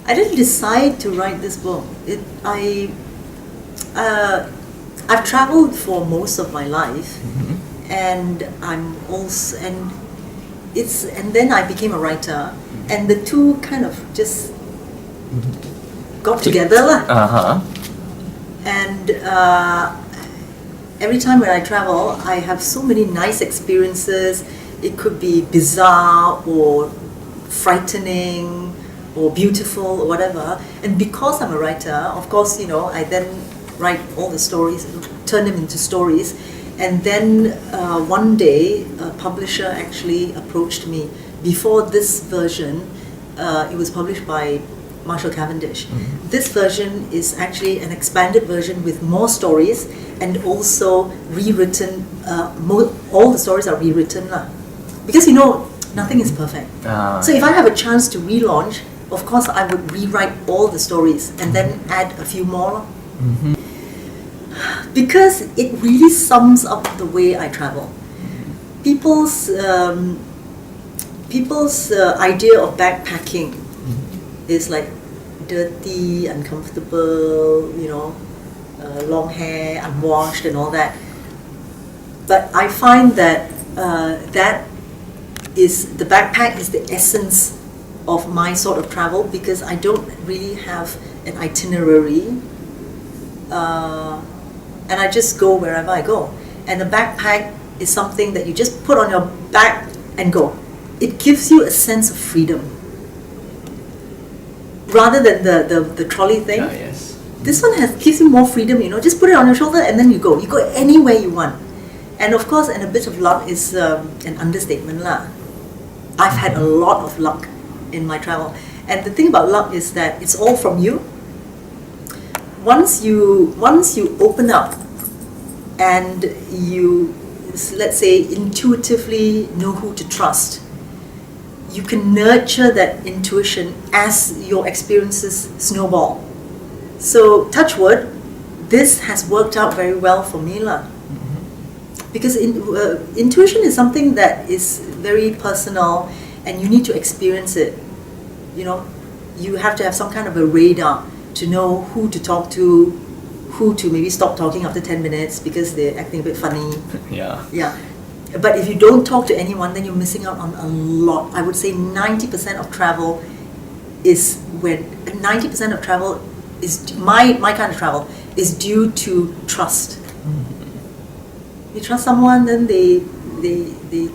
I didn't decide to write this book. I've traveled for most of my life, and then I became a writer, and the two kind of just got together lah. And every time when I travel, I have so many nice experiences. It could be bizarre or frightening or beautiful or whatever. And because I'm a writer, of course, I then write all the stories, turn them into stories. And then one day, a publisher actually approached me. Before this version, it was published by Marshall Cavendish. This version is actually an expanded version with more stories and also rewritten. All the stories are rewritten lah. Because nothing is perfect. So if I have a chance to relaunch, of course I would rewrite all the stories and then add a few more. Because it really sums up the way I travel. People's idea of backpacking is like dirty, uncomfortable, long hair, unwashed and all that. But I find that the backpack is the essence of my sort of travel, because I don't really have an itinerary, and I just go wherever I go. And the backpack is something that you just put on your back and go. It gives you a sense of freedom rather than the trolley thing. Yes. This one gives you more freedom, just put it on your shoulder and then you go anywhere you want. And of course, and a bit of luck is an understatement lah. I've had a lot of luck in my travel. And the thing about luck is that it's all from you. Once you open up and you, let's say, intuitively know who to trust, you can nurture that intuition as your experiences snowball. So, touch wood, this has worked out very well for me lah. Because intuition is something that is very personal, and you need to experience it. You have to have some kind of a radar to know who to talk to, who to maybe stop talking after 10 minutes because they're acting a bit funny. Yeah. But if you don't talk to anyone, then you're missing out on a lot. I would say 90% of travel is my kind of travel is due to trust. You trust someone, then they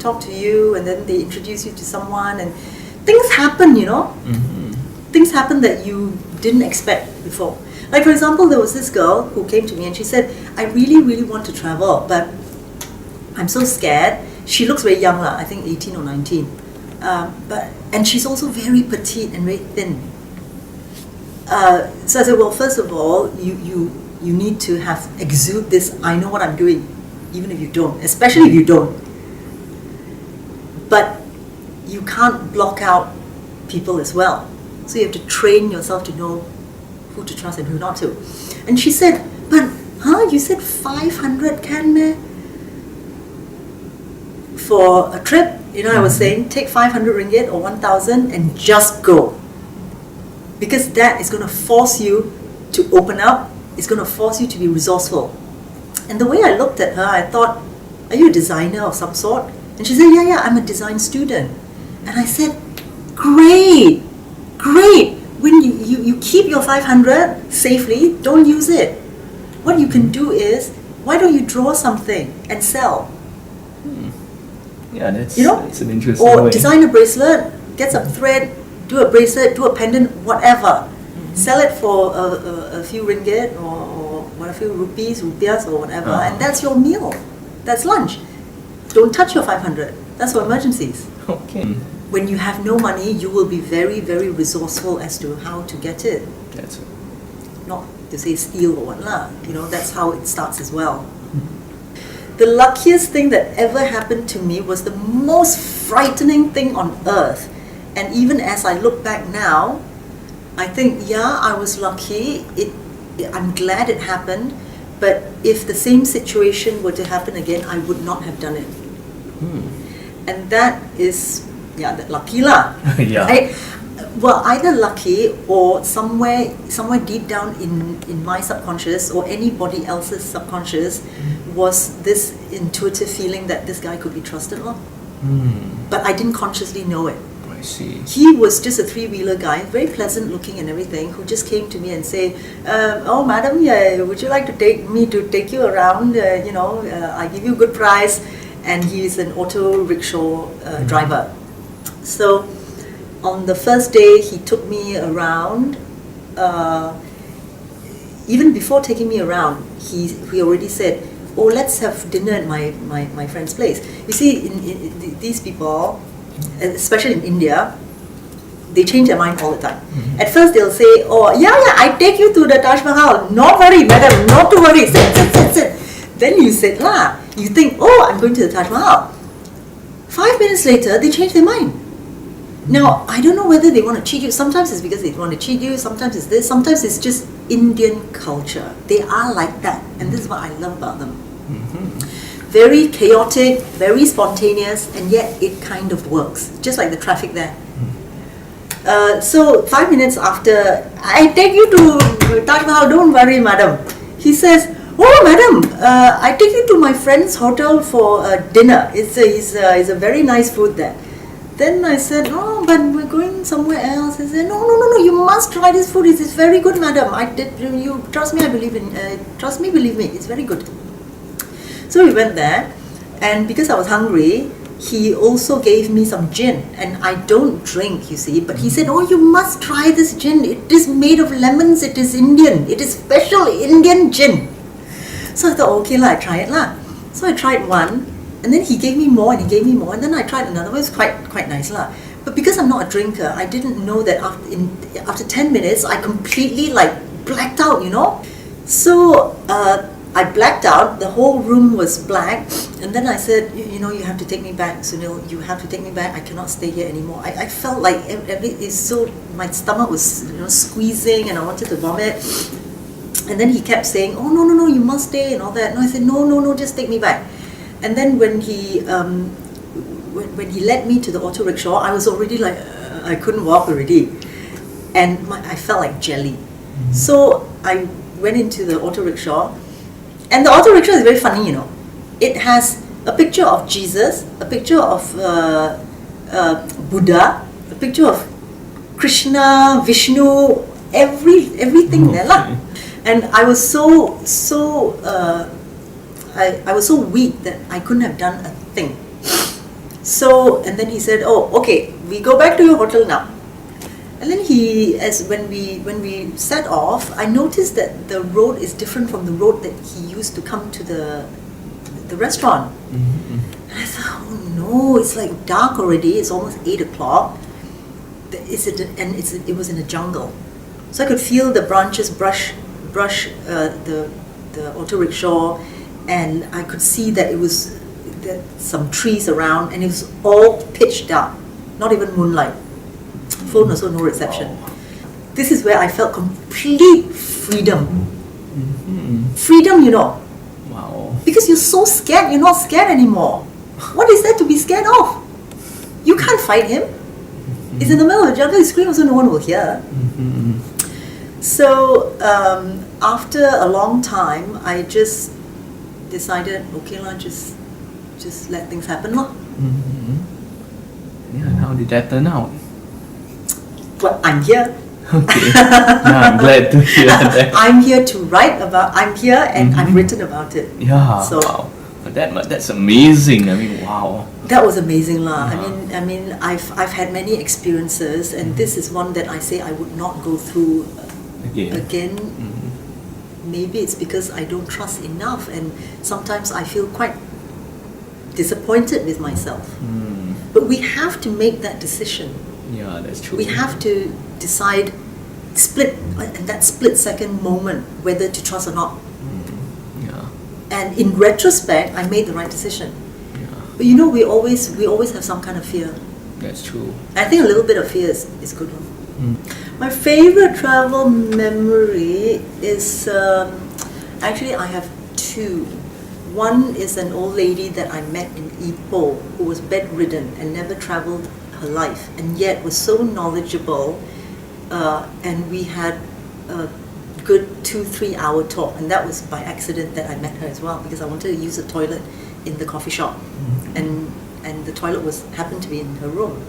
talk to you, and then they introduce you to someone, and things happen, Things happen that you didn't expect before. Like, for example, there was this girl who came to me and she said, I really, really want to travel, but I'm so scared. She looks very young, I think 18 or 19. And she's also very petite and very thin. So I said, well, first of all, you need to exude this, I know what I'm doing, even if you don't, especially if you don't. But you can't block out people as well. So you have to train yourself to know who to trust and who not to. And she said, but, you said 500 can meh? For a trip, I was saying, take 500 ringgit or 1,000 and just go. Because that is going to force you to open up. It's going to force you to be resourceful. And the way I looked at her, I thought, are you a designer of some sort? And she said, yeah, I'm a design student. And I said, great. When you keep your 500 safely, don't use it. What you can do is, why don't you draw something and sell? Yeah, that's an interesting or way. Design a bracelet, get some thread, do a bracelet, do a pendant, whatever. Sell it for a few ringgit or a few rupiahs or whatever, and that's your meal. That's lunch. Don't touch your 500. That's for emergencies. Okay. When you have no money, you will be very, very resourceful as to how to get it. That's it. Not to say steal or what lah. That's how it starts as well. The luckiest thing that ever happened to me was the most frightening thing on earth. And even as I look back now, I think, I was lucky. I'm glad it happened. But if the same situation were to happen again, I would not have done it. And that is, that lucky lah. Yeah. Right? Well, either lucky or somewhere deep down in my subconscious or anybody else's subconscious was this intuitive feeling that this guy could be trusted. But I didn't consciously know it. I see. He was just a three-wheeler guy, very pleasant looking and everything, who just came to me and say, "Oh, madam, would you like to take you around? I give you a good price." And he's an auto rickshaw driver. So on the first day, he took me around. Even before taking me around, he already said, "Oh, let's have dinner at my friend's place." You see, in these people, especially in India, they change their mind all the time. At first, they'll say, "Oh, yeah, I take you to the Taj Mahal. Not worry, madam, not to worry. Sit. Then you said, you think, "Oh, I'm going to the Taj Mahal." 5 minutes later, they change their mind. Now, I don't know whether they want to cheat you. Sometimes it's because they want to cheat you. Sometimes it's this. Sometimes it's just Indian culture. They are like that. And this is what I love about them. Very chaotic, very spontaneous, and yet it kind of works. Just like the traffic there. So 5 minutes after, "I take you to Taj Mahal, don't worry, madam." He says, "Oh, madam, I take you to my friend's hotel for dinner. It's a very nice food there." Then I said, "Oh, but we're going somewhere else." He said, No, you must try this food. It's very good, madam. You trust me, trust me, believe me, it's very good." So we went there, and because I was hungry, he also gave me some gin, and I don't drink, you see, but he said, "Oh, you must try this gin. It is made of lemons. It is Indian. It is special Indian gin." So I thought, okay, I try it . So I tried one, and then he gave me more, and then I tried another one. It was quite nice . But because I'm not a drinker, I didn't know that after 10 minutes, I completely blacked out, So I blacked out, the whole room was black, and then I said, "You have to take me back, Sunil, you have to take me back, I cannot stay here anymore." I felt like my stomach was squeezing, and I wanted to vomit. And then he kept saying, "Oh, no, you must stay," and all that. And I said, no, just take me back. And then when he led me to the auto rickshaw, I was already I couldn't walk already, and I felt like jelly. So I went into the auto rickshaw, and the auto rickshaw is very funny. It has a picture of Jesus, a picture of Buddha, a picture of Krishna, Vishnu, everything there . And I was I was so weak that I couldn't have done a thing. So, and then he said, "Oh, okay, we go back to your hotel now." And then when we set off, I noticed that the road is different from the road that he used to come to the restaurant. And I thought, "Oh no, it's dark already. It's almost 8 o'clock. It was in a jungle, so I could feel the branches brush the auto rickshaw, and I could see that some trees around, and it was all pitch dark, not even moonlight. Phone also no reception. This is where I felt complete freedom. Freedom, Wow. Because you're so scared, you're not scared anymore. What is there to be scared of? You can't fight him. It's in the middle of the jungle, you scream also no one will hear. So after a long time, I just decided, okay, just let things happen . Yeah, and how did that turn out? Well, I'm here. Okay. Yeah, I'm glad to hear that. I'm here to write about. I'm here, and I've written about it. Yeah. So, wow. But that's amazing. I mean, wow. That was amazing, lah. I mean, I've had many experiences, and this is one that I say I would not go through again. Maybe it's because I don't trust enough, and sometimes I feel quite disappointed with myself. But we have to make that decision. Yeah, that's true. We have to decide, in that split second moment, whether to trust or not. Yeah. And in retrospect, I made the right decision. Yeah. But we always have some kind of fear. That's true. I think a little bit of fear is good. My favorite travel memory is actually I have two. One is an old lady that I met in Ipoh who was bedridden and never traveled her life, and yet was so knowledgeable, and we had a good 2-3 hour talk, and that was by accident that I met her as well, because I wanted to use the toilet in the coffee shop, and the toilet happened to be in her room.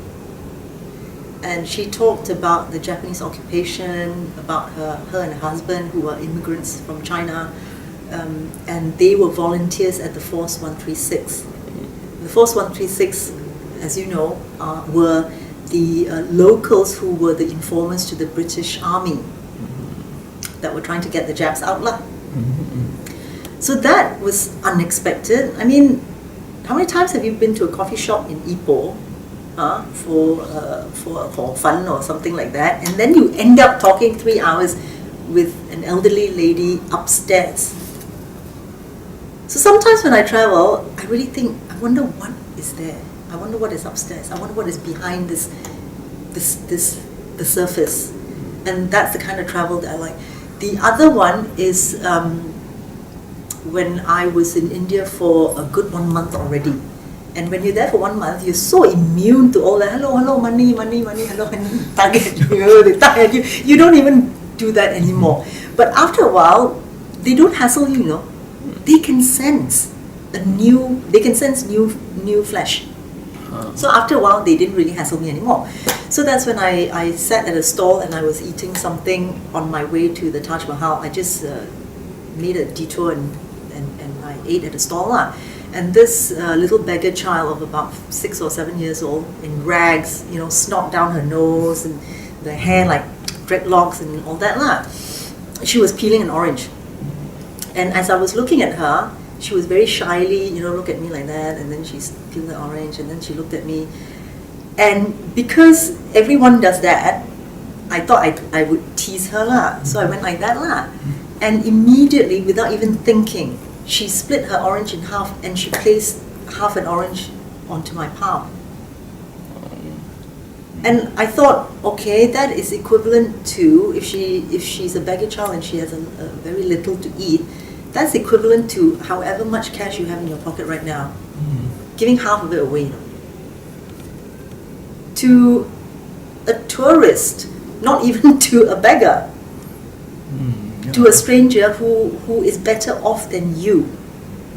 And she talked about the Japanese occupation, about her and her husband, who were immigrants from China, and they were volunteers at the Force 136. The Force 136, as you know, were the locals who were the informers to the British Army that were trying to get the Japs out. So that was unexpected. I mean, how many times have you been to a coffee shop in Ipoh for fun or something like that, and then you end up talking 3 hours with an elderly lady upstairs? So sometimes when I travel, I really think, I wonder what is there. I wonder what is upstairs. I wonder what is behind the surface. And that's the kind of travel that I like. The other one is when I was in India for a good 1 month already. And when you're there for 1 month, you're so immune to all that, hello, money, hello, and target you, they target you. You don't even do that anymore. But after a while, they don't hassle you, you know. They can sense new flesh. So after a while, they didn't really hassle me anymore. So that's when I sat at a stall and I was eating something on my way to the Taj Mahal. I just made a detour and I ate at a stall. And this little beggar child of about 6 or 7 years old, in rags, you know, snot down her nose and the hair like dreadlocks and all that. She was peeling an orange. And as I was looking at her, she was very shyly, you know, look at me like that, and then she peeled the orange, and then she looked at me. And because everyone does that, I thought I would tease her. So I went like that. And immediately, without even thinking, she split her orange in half and she placed half an orange onto my palm. And I thought, okay, that is equivalent to, if she's a beggar child and she has a very little to eat, that's equivalent to however much cash you have in your pocket right now, giving half of it away. To a tourist, not even to a beggar, to a stranger who is better off than you,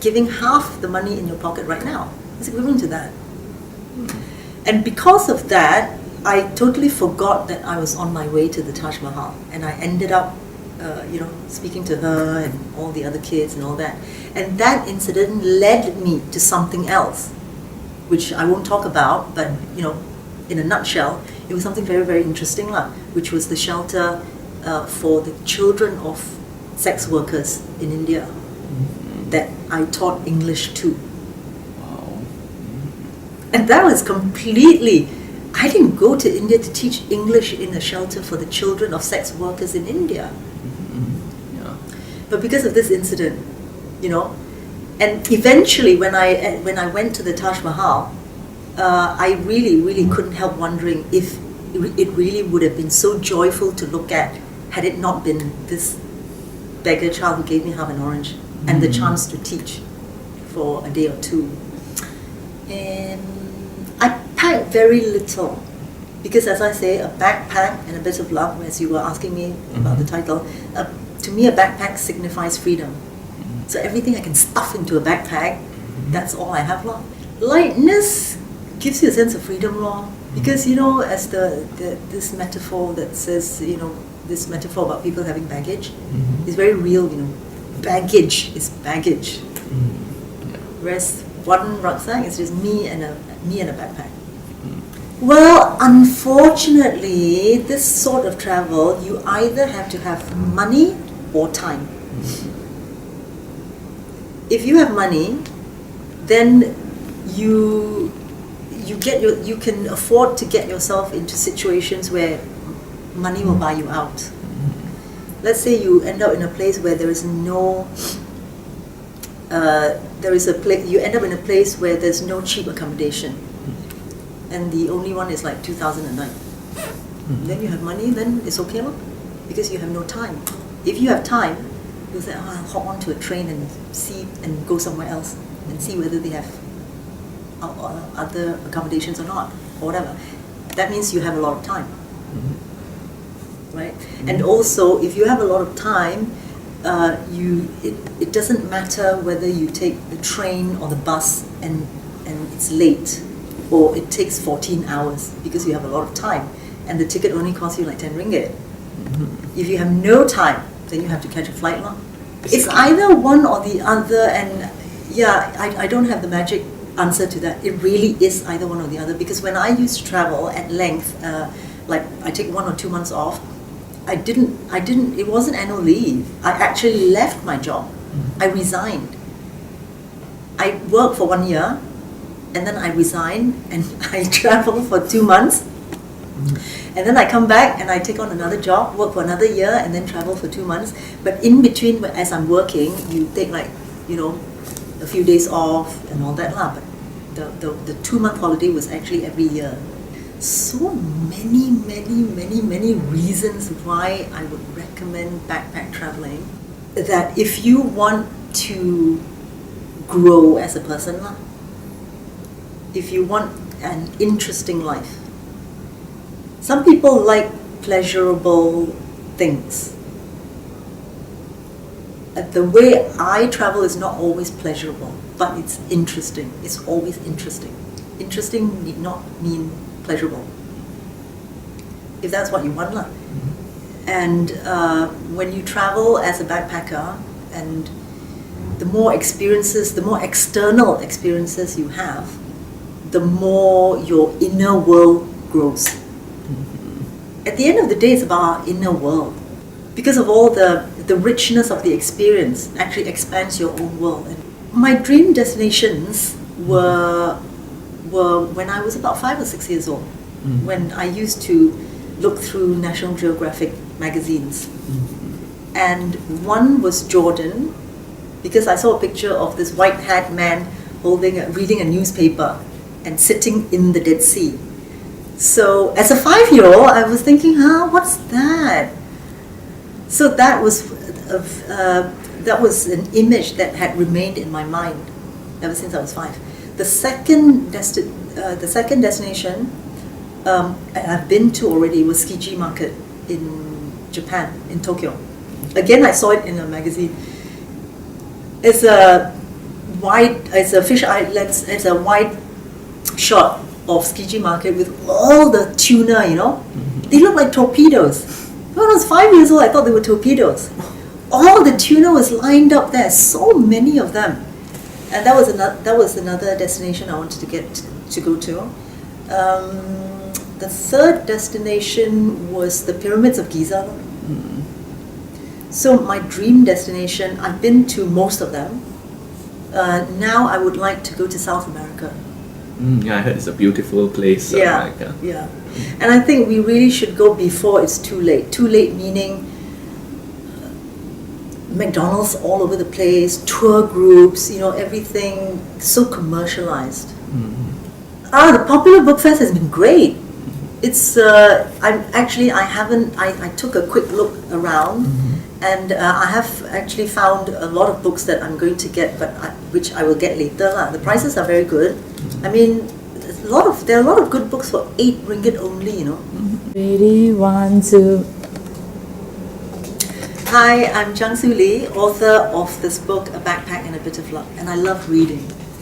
giving half the money in your pocket right now. It's equivalent to that. And because of that, I totally forgot that I was on my way to the Taj Mahal, and I ended up speaking to her and all the other kids and all that. And that incident led me to something else, which I won't talk about, but in a nutshell, it was something very, very interesting, which was the shelter for the children of sex workers in India that I taught English to. Wow. And that was completely, I didn't go to India to teach English in a shelter for the children of sex workers in India. Yeah. But because of this incident, and eventually when I went to the Taj Mahal, I really, really couldn't help wondering if it really would have been so joyful to look at had it not been this beggar child who gave me half an orange and the chance to teach for a day or two. And I packed very little because, as I say, a backpack and a bit of luck, as you were asking me about the title, to me a backpack signifies freedom. So everything I can stuff into a backpack, that's all I have. Lightness gives you a sense of freedom, because as this metaphor that says, this metaphor about people having baggage is very real. Baggage is baggage. Whereas one rucksack is just me and a backpack. Well, unfortunately, this sort of travel, you either have to have money or time. If you have money, then you can afford to get yourself into situations where money will buy you out. Let's say you end up in a place where there is no you end up in a place where there's no cheap accommodation, and the only one is like 2,000 a night. Then you have money, then it's okay, because you have no time. If you have time, you'll say, I'll hop onto a train and see and go somewhere else and see whether they have other accommodations or not, or whatever. that means you have a lot of time, right? And also, if you have a lot of time, it doesn't matter whether you take the train or the bus and it's late, or it takes 14 hours because you have a lot of time, and the ticket only costs you like 10 ringgit. If you have no time, then you have to catch a flight long. It's either one or the other, and yeah, I don't have the magic answer to that. It really is either one or the other, because when I used to travel at length, like I take 1 or 2 months off, it wasn't annual leave. I actually left my job. I resigned. I worked for 1 year, and then I resigned, and I traveled for 2 months. And then I come back and I take on another job, work for another year, and then travel for 2 months. But in between, as I'm working, you take like, a few days off and all that lah. But the 2-month holiday was actually every year. So many reasons why I would recommend backpack traveling. That if you want to grow as a person lah, if you want an interesting life. Some people like pleasurable things. The way I travel is not always pleasurable, but it's interesting. It's always interesting. Interesting need not mean pleasurable, if that's what you want lah. And when you travel as a backpacker, and the more experiences, the more external experiences you have, the more your inner world grows. At the end of the day, it's about our inner world. Because of all the richness of the experience actually expands your own world. And my dream destinations were when I was about 5 or 6 years old, when I used to look through National Geographic magazines. And one was Jordan, because I saw a picture of this white hat man reading a newspaper and sitting in the Dead Sea. So as a 5-year-old, I was thinking, what's that? So that was an image that had remained in my mind ever since I was 5. The second destination I've been to already was Tsukiji Market in Japan, in Tokyo. Again, I saw it in a magazine. It's a fish eye lens. It's a wide shot of Tsukiji Market with all the tuna, They look like torpedoes. When I was 5 years old, I thought they were torpedoes. All the tuna was lined up there, so many of them. And that was another destination I wanted to go to. The third destination was the pyramids of Giza. So my dream destination, I've been to most of them. Now I would like to go to South America. Yeah, I heard it's a beautiful place. Yeah. And I think we really should go before it's too late. Too late meaning McDonald's all over the place, tour groups, everything so commercialized. The Popular Book Fest has been great. It's I took a quick look around, and I have actually found a lot of books that I'm going to get, but which I will get later lah. The prices are very good. I mean, there are a lot of good books for 8 ringgit only, Ready, 1, 2. Hi, I'm Zhang Su Li, author of this book, A Backpack and a Bit of Luck, and I love reading.